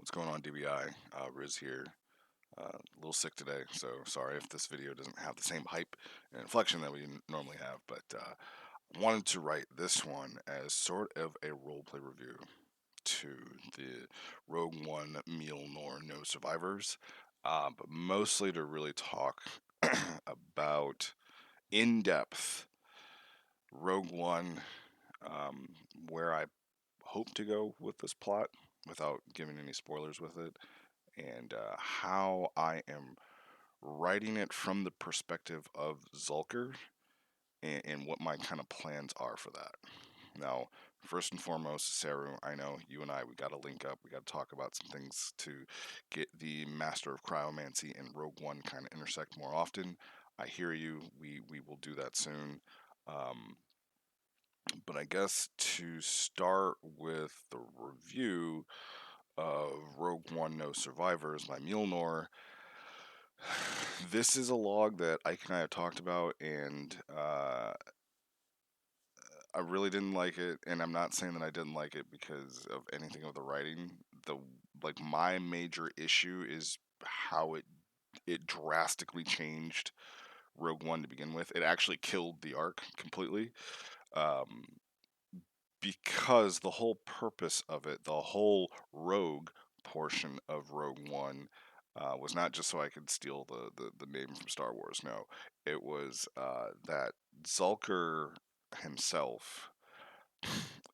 What's going on, DBI? Riz here. A little sick today, so sorry if this video doesn't have the same hype and inflection that we normally have, but wanted to write this one as sort of a roleplay review to the Rogue One Meal Nor No Survivors, but mostly to really talk about in depth Rogue One, um, where I hope to go with this plot without giving any spoilers with it, and how I am writing it from the perspective of Zalker and what my kind of plans are for that. Now, first and foremost, Saru, I know you and we got to link up. We got to talk about some things to get the Master of Cryomancy and Rogue One kind of intersect more often. I hear you. We will do that soon. Um, but I guess to start with the review of Rogue One No Survivors by Mjolnir, this is a log that Ike and I have talked about, and I really didn't like it. And I'm not saying that I didn't like it because of anything of the writing. The my major issue is how it drastically changed Rogue One to begin with. It actually killed the arc completely. Um, because the whole purpose of it, the whole rogue portion of Rogue One, was not just so I could steal the name from Star Wars. No, it was that Zalker himself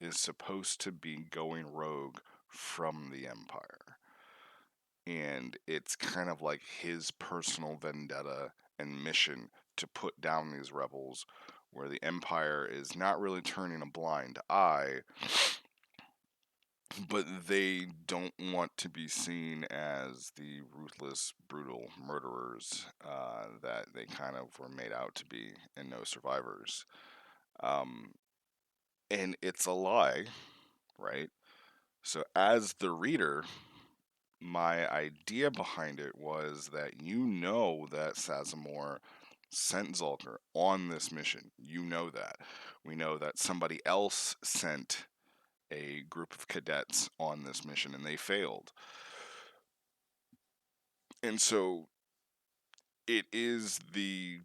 is supposed to be going rogue from the Empire. And it's kind of like his personal vendetta and mission to put down these rebels, where the Empire is not really turning a blind eye, but they don't want to be seen as the ruthless, brutal murderers that they kind of were made out to be in No Survivors. Um, and it's a lie, right? So, as the reader, my idea behind it was that that Sazamore sent Zalker on this mission. You know that. We know that somebody else sent a group of cadets on this mission and they failed. And so it is the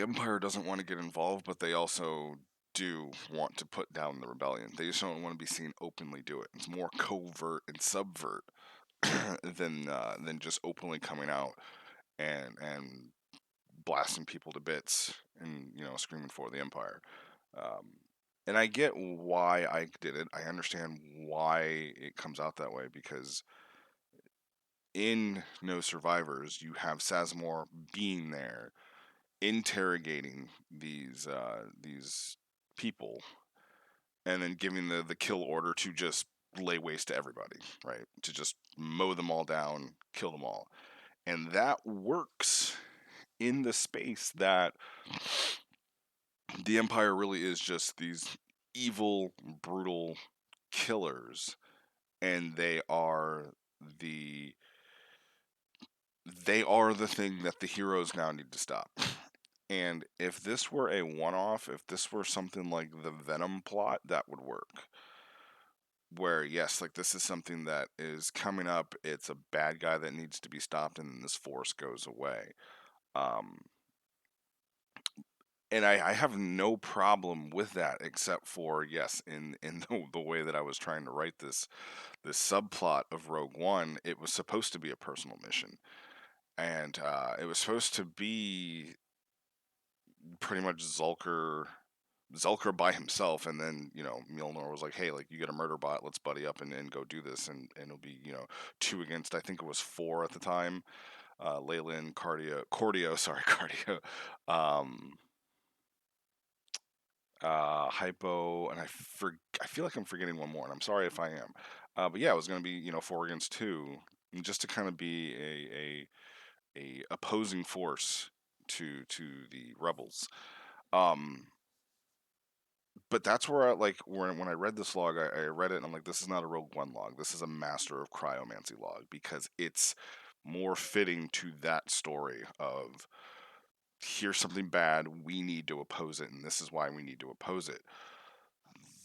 Empire doesn't want to get involved, but they also do want to put down the rebellion. They just don't want to be seen openly do it. It's more covert and subvert than just openly coming out and blasting people to bits and screaming for the Empire. Um, and I get why I did it. I understand why it comes out that way because in No Survivors, you have Sazamore being there, interrogating these people, and then giving the kill order to just lay waste to everybody, right? To just mow them all down, kill them all, and that works in the space that the Empire really is just these evil, brutal killers, and the they are the thing that the heroes now need to stop. And if this were a one-off, if this were something like the Venom plot, that would work. Where yes, like this is something that is coming up. It's a bad guy that needs to be stopped, and then this force goes away. Um, and I have no problem with that, except for yes, in the way that I was trying to write this subplot of Rogue One, it was supposed to be a personal mission, and it was supposed to be pretty much Zalker by himself, and then Mjolnir was like, "Hey, like you get a murder bot, let's buddy up and go do this," and it'll be two against I think it was four at the time. Leyland, Cordio, sorry, Cardio, um, Hypo, and I feel like I'm forgetting one more, and I'm sorry if I am. But yeah, it was going to be four against two, just to kind of be a opposing force to the rebels. Um, but that's where when I read this log, I read it and I'm like, this is not a Rogue One log. This is a Master of Cryomancy log because it's more fitting to that story of here's something bad, we need to oppose it, and this is why we need to oppose it.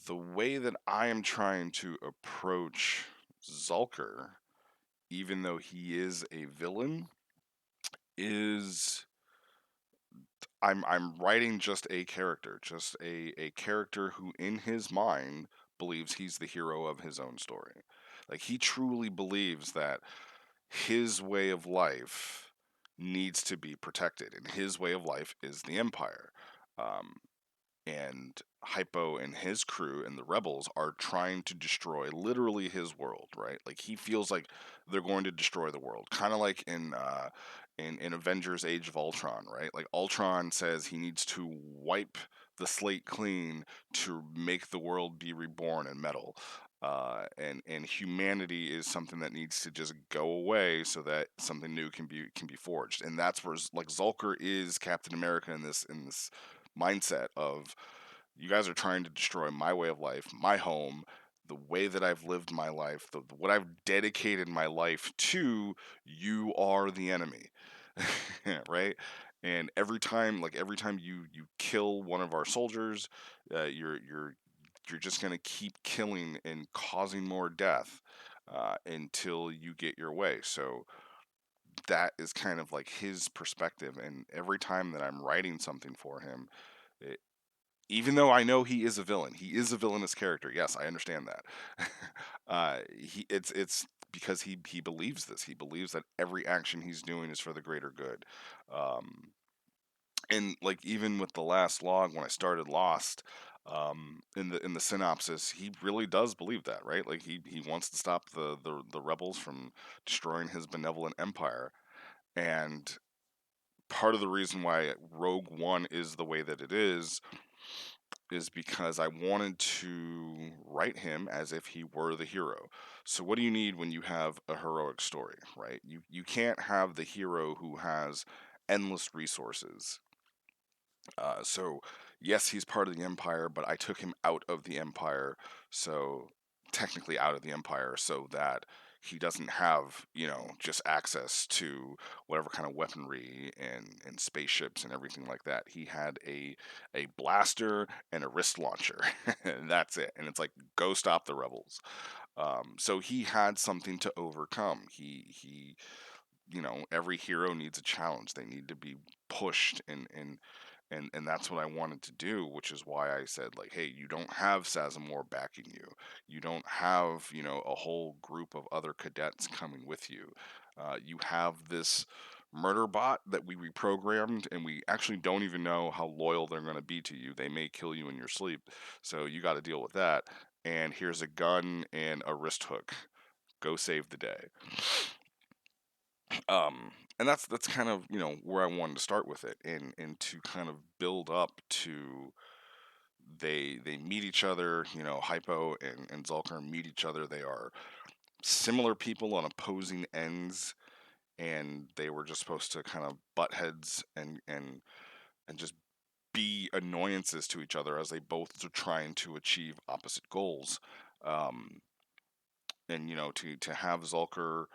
The way that I am trying to approach Zalker, even though he is a villain, is I'm writing just a character, just a character who in his mind believes he's the hero of his own story. Like he truly believes that his way of life needs to be protected, and his way of life is the Empire. Um, and Hypo and his crew and the rebels are trying to destroy literally his world, right? Like he feels like they're going to destroy the world, kind of like in Avengers: Age of Ultron, right? Like Ultron says he needs to wipe the slate clean to make the world be reborn in metal. And humanity is something that needs to just go away so that something new can be forged, and that's where like Zalker is Captain America in this mindset of you guys are trying to destroy my way of life, my home, the way that I've lived my life, what I've dedicated my life to. You are the enemy, right? And every time you kill one of our soldiers, you're just gonna keep killing and causing more death until you get your way. So that is kind of like his perspective, and every time that I'm writing something for him, even though I know he is a villain, he is a villainous character. Yes, I understand that. It's because he believes this. He believes that every action he's doing is for the greater good. Um, and like even with the last log when I started Lost, in the synopsis, he really does believe that, right? Like he wants to stop the rebels from destroying his benevolent empire. And part of the reason why Rogue One is the way that it is because I wanted to write him as if he were the hero. So what do you need when you have a heroic story, right? You can't have the hero who has endless resources. So yes, he's part of the Empire, but I took him out of the Empire, so technically out of the Empire, so that he doesn't have, just access to whatever kind of weaponry and spaceships and everything like that. He had a blaster and a wrist launcher, and that's it. And it's like, go stop the rebels. So he had something to overcome. Every hero needs a challenge. They need to be pushed, and that's what I wanted to do, which is why I said, like, hey, you don't have Sazamore backing you. You don't have, a whole group of other cadets coming with you. You have this murder bot that we reprogrammed, and we actually don't even know how loyal they're going to be to you. They may kill you in your sleep, so you got to deal with that. And here's a gun and a wrist hook. Go save the day. And that's kind of where I wanted to start with it, and to kind of build up to they meet each other. Hypo and Zalker meet each other. They are similar people on opposing ends, and they were just supposed to kind of butt heads and just be annoyances to each other as they both are trying to achieve opposite goals. um, and to have Zalker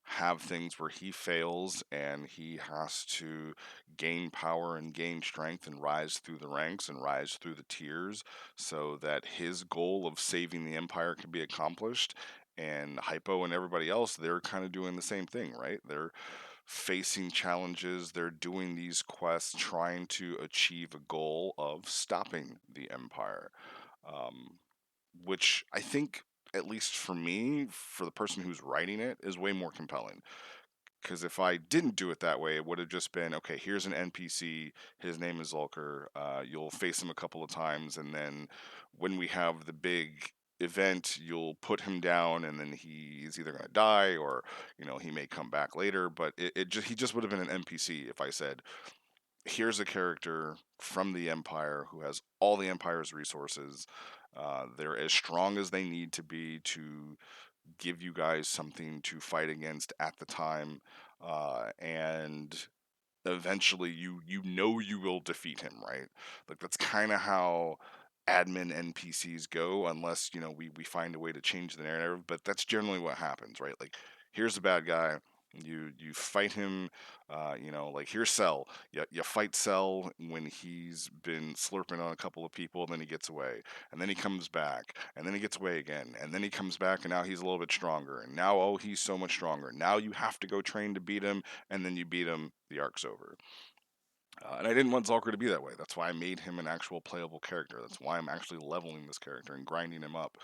have things where he fails and he has to gain power and gain strength and rise through the ranks and rise through the tiers so that his goal of saving the empire can be accomplished. And Hypo and everybody else, they're kind of doing the same thing, right? They're facing challenges, they're doing these quests trying to achieve a goal of stopping the empire. Um, which I think, at least for me, for the person who's writing it, is way more compelling. Because if I didn't do it that way, it would have just been, okay, here's an NPC. His name is Zalker. You'll face him a couple of times, and then when we have the big event, you'll put him down, and then he's either going to die or he may come back later. But he just would have been an NPC if I said, here's a character from the Empire who has all the Empire's resources. They're as strong as they need to be to give you guys something to fight against at the time, and eventually you will defeat him, right? Like that's kind of how admin NPCs go, unless we find a way to change the narrative. But that's generally what happens, right? Like here's the bad guy. You fight him, like here's Cell. You fight Cell when he's been slurping on a couple of people, and then he gets away, and then he comes back, and then he gets away again, and then he comes back, and now he's a little bit stronger, and now oh he's so much stronger. Now you have to go train to beat him, and then you beat him. The arc's over. And I didn't want Zalker to be that way. That's why I made him an actual playable character. That's why I'm actually leveling this character and grinding him up,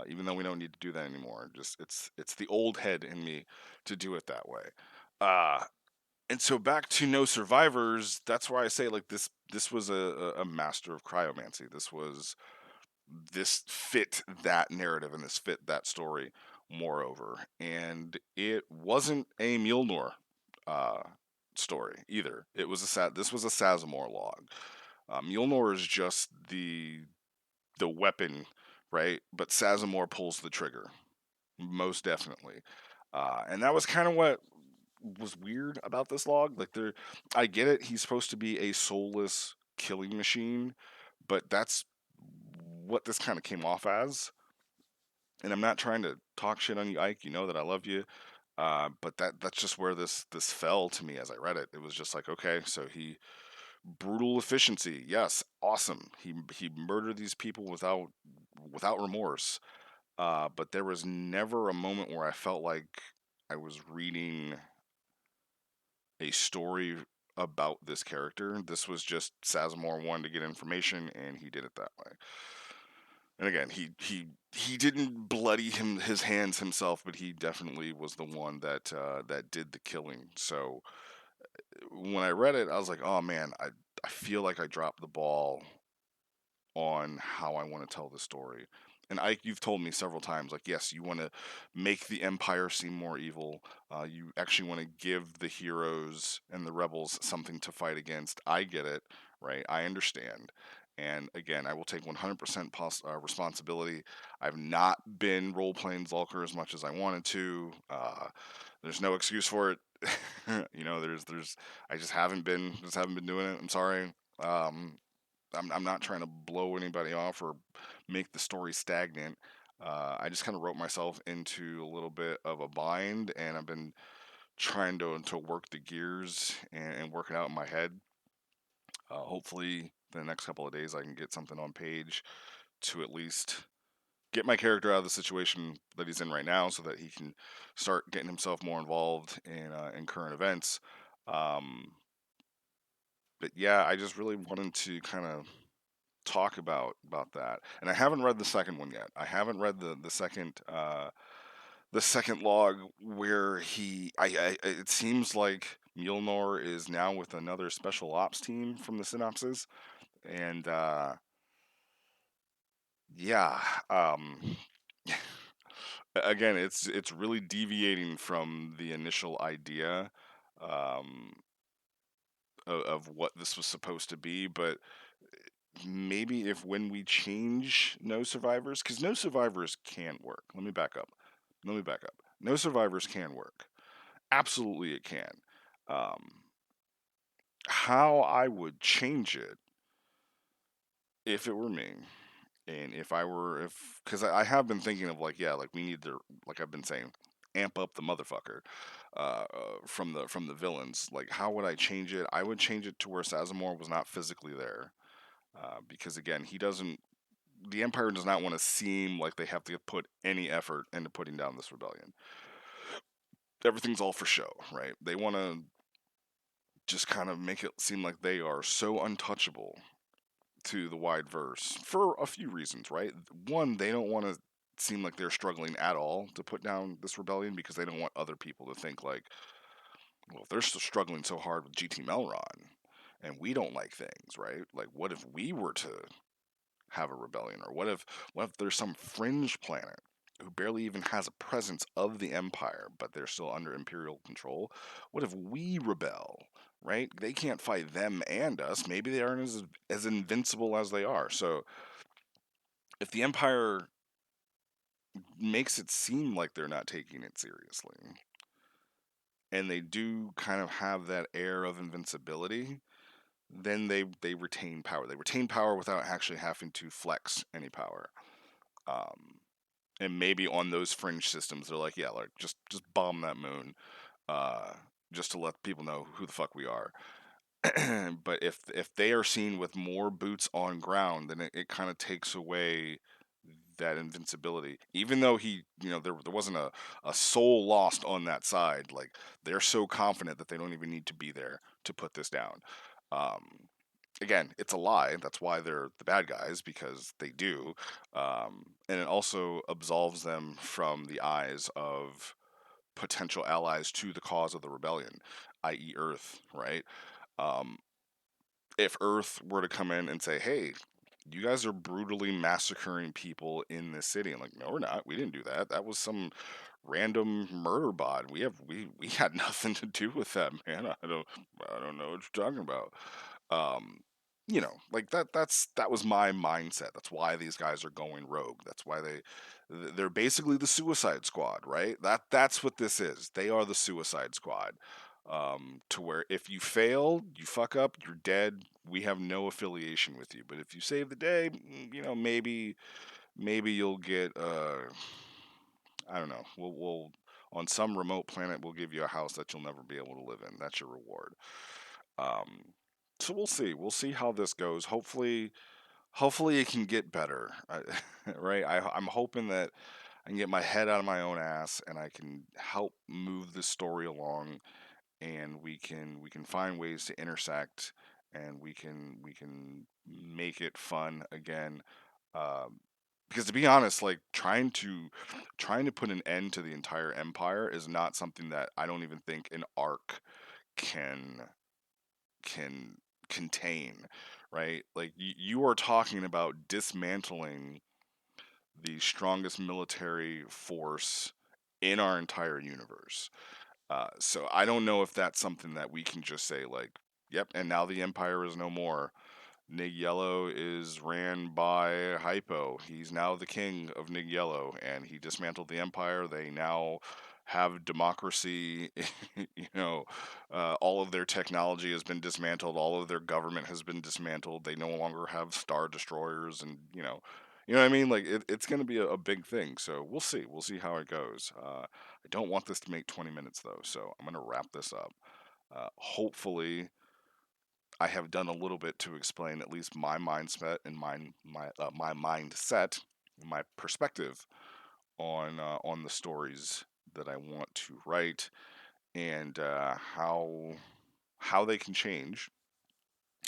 even though we don't need to do that anymore. Just it's the old head in me to do it that way. Uh, and so back to No Survivors. That's why I say like this was a master of cryomancy. This fit that narrative and this fit that story. Moreover, and it wasn't a Mjolnir uh, story either. It was this was a Sazamor log. Mjolnir is just the weapon, right? But Sazamor pulls the trigger, most definitely. And that was kind of what was weird about this log. Like I get it. He's supposed to be a soulless killing machine, but that's what this kind of came off as. And I'm not trying to talk shit on you, Ike. You know that I love you. But that's just where this fell to me as I read it. It was just like, okay, so he brutal efficiency, yes, awesome. He murdered these people without remorse. But there was never a moment where I felt like I was reading a story about this character. This was just Sazamore wanted to get information, and he did it that way. And again, he didn't bloody his hands himself, but he definitely was the one that did the killing. So when I read it, I was like, oh man, I feel like I dropped the ball on how I want to tell the story. And Ike, you've told me several times, like, yes, you want to make the Empire seem more evil. You actually want to give the heroes and the rebels something to fight against. I get it, right? I understand. And again, I will take 100% responsibility. I've not been role playing Zalker as much as I wanted to. There's no excuse for it. I just haven't been doing it. I'm sorry. Um, I'm not trying to blow anybody off or make the story stagnant. I just kind of wrote myself into a little bit of a bind, and I've been trying to work the gears and work it out in my head. Hopefully, the next couple of days, I can get something on page to at least get my character out of the situation that he's in right now, so that he can start getting himself more involved in current events. Um, but yeah, I just really wanted to kind of talk about that. And I haven't read the second one yet. I haven't read the second log where it seems like Mjolnir is now with another special ops team from the synopsis. And yeah, again, it's really deviating from the initial idea um, of what this was supposed to be, but maybe if when we change no survivors, because no survivors can work. Let me back up. No survivors can work. Absolutely, it can. Um, how I would change it if it were me, and if because I have been thinking of like, yeah, like we need to, like I've been saying, amp up the motherfucker from the villains. Like, how would I change it? I would change it to where Sazamor was not physically there. Because again, he doesn't the Empire does not want to seem like they have to put any effort into putting down this rebellion. Everything's all for show, right? They want to just kind of make it seem like they are so untouchable to the wide verse for a few reasons, right? One, they don't want to seem like they're struggling at all to put down this rebellion because they don't want other people to think like, well, if they're still struggling so hard with GT Melron and we don't like things, right? Like, what if we were to have a rebellion, or what if there's some fringe planet who barely even has a presence of the empire, but they're still under imperial control? What if we rebel? Right? They can't fight them and us. Maybe they aren't as invincible as they are. So if the empire makes it seem like they're not taking it seriously, and they do kind of have that air of invincibility, then they retain power. They retain power without actually having to flex any power. Um, and maybe on those fringe systems they're like, yeah, like just bomb that moon. uh, just to let people know who the fuck we are. But if they are seen with more boots on ground, then it kind of takes away that invincibility. Even though there wasn't a soul lost on that side. Like, they're so confident that they don't even need to be there to put this down. Um, Again, it's a lie. That's why they're the bad guys, because they do. And it also absolves them from the eyes of potential allies to the cause of the rebellion, i.e., Earth, right? Um, if Earth were to come in and say, "Hey, you guys are brutally massacring people in this city," and like, "No, we're not. We didn't do that. That was some random murder bot. We had nothing to do with that, man. I don't know what you're talking about." Um, like that was my mindset. That's why these guys are going rogue. That's why they're basically the Suicide Squad, right? That's what this is. They are the Suicide Squad. To where if you fail, you fuck up, you're dead. We have no affiliation with you. But if you save the day, maybe you'll get I don't know. We'll on some remote planet we'll give you a house that you'll never be able to live in. That's your reward. Um, so we'll see. We'll see how this goes. Hopefully it can get better. Right? I'm hoping that I can get my head out of my own ass and I can help move this story along, and we can find ways to intersect, and we can make it fun again. Um, because to be honest, like trying to put an end to the entire empire is not something that I don't even think an arc can can contain, right? Like you are talking about dismantling the strongest military force in our entire universe. So I don't know if that's something that we can just say like, yep, and now the empire is no more. Nig Yellow is ran by Hypo. He's now the king of Nig Yellow, and he dismantled the empire. They now have democracy. All of their technology has been dismantled. All of their government has been dismantled. They no longer have star destroyers, and what I mean. Like it's going to be a big thing. So we'll see. We'll see how it goes. I don't want this to make 20 minutes though, so I'm going to wrap this up. Hopefully I have done a little bit to explain at least my mindset and my mindset, my perspective on the stories that I want to write, and how they can change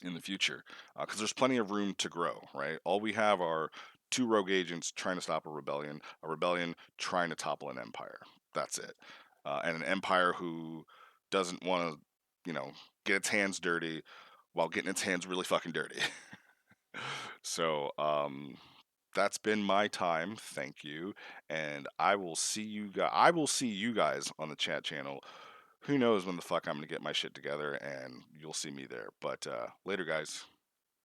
in the future, because there's plenty of room to grow. Right, all we have are two rogue agents trying to stop a rebellion trying to topple an empire. That's it, and an empire who doesn't want to, get its hands dirty while getting its hands really fucking dirty. So, that's been my time. Thank you, and I will see you guys on the chat channel. Who knows when the fuck I'm gonna get my shit together, and you'll see me there. But later, guys.